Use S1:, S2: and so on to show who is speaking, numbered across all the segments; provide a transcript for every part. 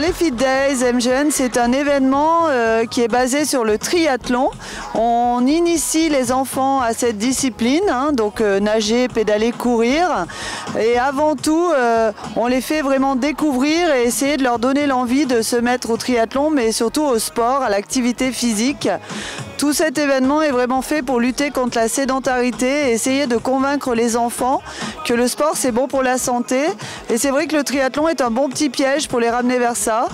S1: Les Fit Days MGN, c'est un événement qui est basé sur le triathlon. On initie les enfants à cette discipline, donc nager, pédaler, courir. Et avant tout, on les fait vraiment découvrir et essayer de leur donner l'envie de se mettre au triathlon, mais surtout au sport, à l'activité physique. Tout cet événement est vraiment fait pour lutter contre la sédentarité et essayer de convaincre les enfants que le sport c'est bon pour la santé. Et c'est vrai que le triathlon est un bon petit piège pour les ramener vers ça.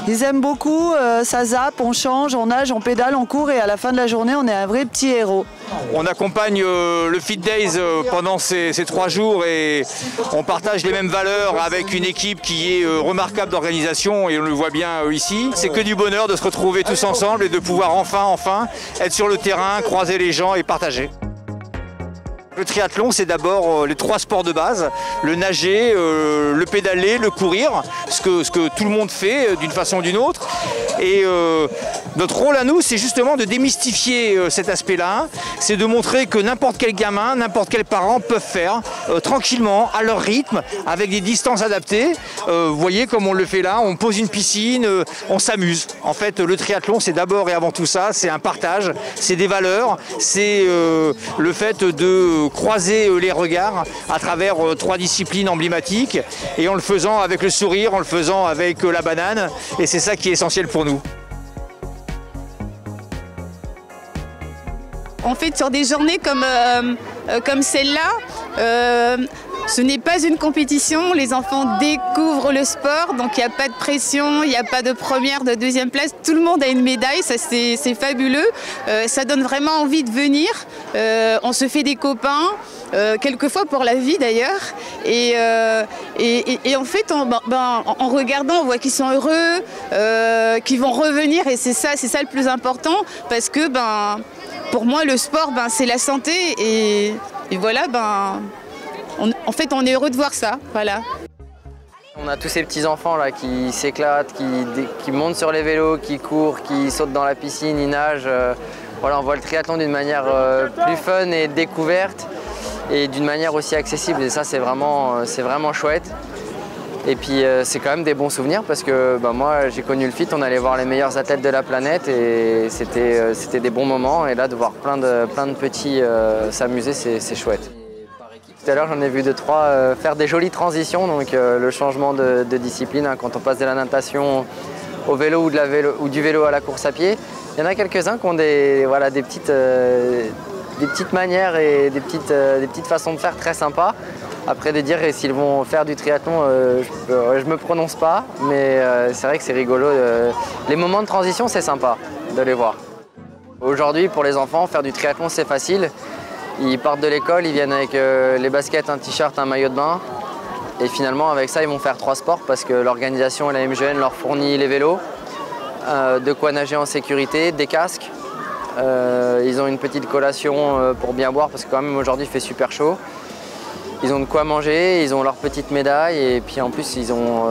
S1: Ils aiment beaucoup, ça zappe, on change, on nage, on pédale, on court et à la fin de la journée on est un vrai petit héros.
S2: On accompagne le Fit Days pendant ces 3 jours et on partage les mêmes valeurs avec une équipe qui est remarquable d'organisation et on le voit bien ici. C'est que du bonheur de se retrouver tous ensemble et de pouvoir enfin être sur le terrain, croiser les gens et partager. Le triathlon, c'est d'abord les 3 sports de base, le nager, le pédaler, le courir, ce que tout le monde fait d'une façon ou d'une autre. Et notre rôle à nous, c'est justement de démystifier cet aspect-là, c'est de montrer que n'importe quel gamin, n'importe quel parent peuvent faire tranquillement, à leur rythme, avec des distances adaptées. Vous voyez comme on le fait là, on pose une piscine, on s'amuse. En fait, le triathlon, c'est d'abord et avant tout ça, c'est un partage, c'est des valeurs, c'est le fait de croiser les regards à travers 3 disciplines emblématiques et en le faisant avec le sourire, en le faisant avec la banane et c'est ça qui est essentiel pour nous.
S3: En fait, sur des journées comme celle-là, ce n'est pas une compétition, les enfants découvrent le sport, donc il n'y a pas de pression, il n'y a pas de première, de deuxième place, tout le monde a une médaille, ça c'est fabuleux, ça donne vraiment envie de venir, on se fait des copains, quelquefois pour la vie d'ailleurs, et en fait en regardant on voit qu'ils sont heureux, qu'ils vont revenir et c'est ça le plus important parce que pour moi le sport c'est la santé et voilà en fait, on est heureux de voir ça, voilà.
S4: On a tous ces petits enfants là qui s'éclatent, qui montent sur les vélos, qui courent, qui sautent dans la piscine, ils nagent. Voilà, on voit le triathlon d'une manière plus fun et découverte et d'une manière aussi accessible. Et ça, c'est vraiment chouette. Et puis, c'est quand même des bons souvenirs parce que moi, j'ai connu le FIT, on allait voir les meilleurs athlètes de la planète et c'était des bons moments. Et là, de voir plein de petits s'amuser, c'est chouette. Tout à l'heure, j'en ai vu 2-3 faire des jolies transitions, donc le changement de discipline, quand on passe de la natation au vélo ou du vélo à la course à pied. Il y en a quelques-uns qui ont des petites manières et des petites façons de faire très sympas. Après, de dire s'ils vont faire du triathlon, je ne me prononce pas, mais c'est vrai que c'est rigolo. Les moments de transition, c'est sympa de les voir. Aujourd'hui, pour les enfants, faire du triathlon, c'est facile. Ils partent de l'école, ils viennent avec les baskets, un t-shirt, un maillot de bain. Et finalement, avec ça, ils vont faire 3 sports parce que l'organisation et la MGN leur fournit les vélos, de quoi nager en sécurité, des casques. Ils ont une petite collation pour bien boire parce que quand même aujourd'hui, il fait super chaud. Ils ont de quoi manger, ils ont leur petite médaille et puis en plus, ils ont,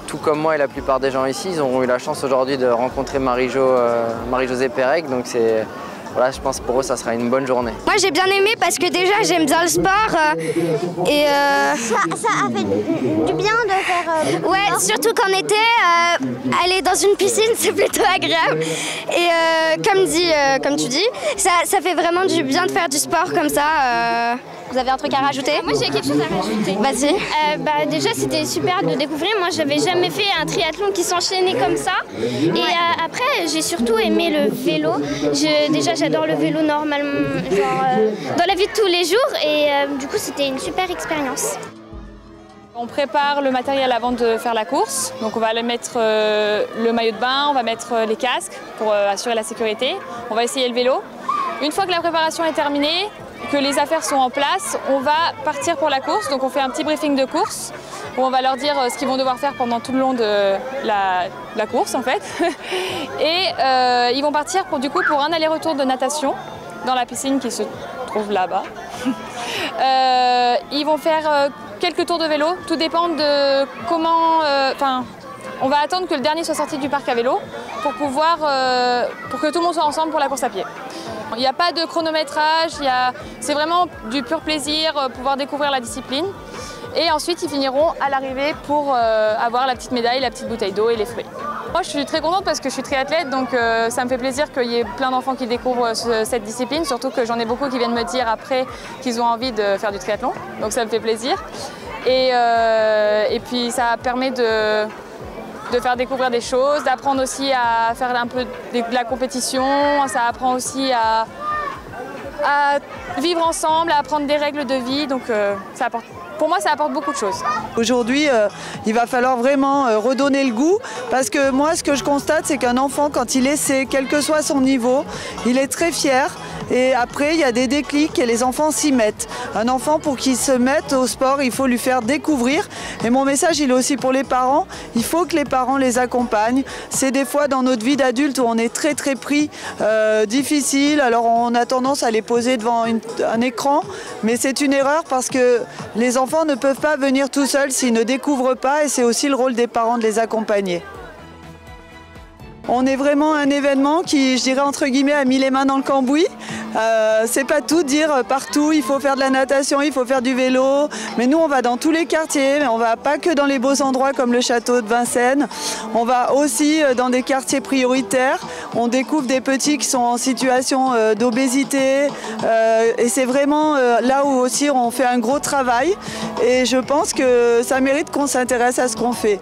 S4: tout comme moi et la plupart des gens ici, ils ont eu la chance aujourd'hui de rencontrer Marie-Josée Pérec. Donc voilà, je pense que pour eux, ça sera une bonne journée.
S5: Moi, j'ai bien aimé parce que déjà, j'aime bien le sport. Et
S6: ça a fait du bien de faire beaucoup de sport.
S5: Surtout qu'en été, aller dans une piscine, c'est plutôt agréable. Et comme tu dis, ça fait vraiment du bien de faire du sport comme ça. Vous avez un truc à rajouter?
S6: Moi, j'ai quelque chose à rajouter.
S5: Vas-y.
S6: Déjà, c'était super de découvrir. Moi, j'avais jamais fait un triathlon qui s'enchaînait comme ça. Et après, j'ai surtout aimé le vélo. Déjà, j'adore le vélo normalement, dans la vie de tous les jours. Et du coup, c'était une super expérience.
S7: On prépare le matériel avant de faire la course. Donc on va mettre le maillot de bain, on va mettre les casques pour assurer la sécurité. On va essayer le vélo. Une fois que la préparation est terminée, que les affaires sont en place, on va partir pour la course. Donc on fait un petit briefing de course où on va leur dire ce qu'ils vont devoir faire pendant tout le long de la course en fait. Et ils vont partir pour un aller-retour de natation dans la piscine qui se trouve là-bas. Ils vont faire quelques tours de vélo, tout dépend de comment... on va attendre que le dernier soit sorti du parc à vélo pour que tout le monde soit ensemble pour la course à pied. Il n'y a pas de chronométrage, c'est vraiment du pur plaisir, pouvoir découvrir la discipline. Et ensuite, ils finiront à l'arrivée pour avoir la petite médaille, la petite bouteille d'eau et les fruits. Moi, je suis très contente parce que je suis triathlète, donc ça me fait plaisir qu'il y ait plein d'enfants qui découvrent cette discipline, surtout que j'en ai beaucoup qui viennent me dire après qu'ils ont envie de faire du triathlon, donc ça me fait plaisir. Et puis ça permet de faire découvrir des choses, d'apprendre aussi à faire un peu de la compétition, ça apprend aussi à vivre ensemble, à apprendre des règles de vie, donc pour moi ça apporte beaucoup de choses.
S1: Aujourd'hui, il va falloir vraiment redonner le goût parce que moi ce que je constate c'est qu'un enfant quand il essaie, quel que soit son niveau, il est très fier. Et après, il y a des déclics et les enfants s'y mettent. Un enfant, pour qu'il se mette au sport, il faut lui faire découvrir. Et mon message, il est aussi pour les parents. Il faut que les parents les accompagnent. C'est des fois dans notre vie d'adulte où on est très très pris, difficile. Alors on a tendance à les poser devant un écran. Mais c'est une erreur parce que les enfants ne peuvent pas venir tout seuls s'ils ne découvrent pas. Et c'est aussi le rôle des parents de les accompagner. On est vraiment un événement qui, je dirais entre guillemets, a mis les mains dans le cambouis. C'est pas tout dire partout, il faut faire de la natation, il faut faire du vélo. Mais nous, on va dans tous les quartiers, mais on va pas que dans les beaux endroits comme le château de Vincennes. On va aussi dans des quartiers prioritaires. On découvre des petits qui sont en situation d'obésité. Et c'est vraiment là où aussi on fait un gros travail. Et je pense que ça mérite qu'on s'intéresse à ce qu'on fait.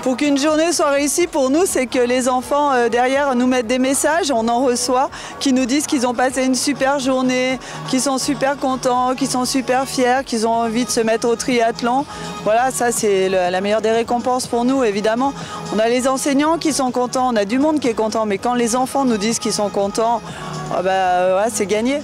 S1: Pour qu'une journée soit réussie pour nous, c'est que les enfants derrière nous mettent des messages, on en reçoit, qui nous disent qu'ils ont passé une super journée, qu'ils sont super contents, qu'ils sont super fiers, qu'ils ont envie de se mettre au triathlon. Voilà, ça c'est la meilleure des récompenses pour nous, évidemment. On a les enseignants qui sont contents, on a du monde qui est content, mais quand les enfants nous disent qu'ils sont contents, ouais, c'est gagné.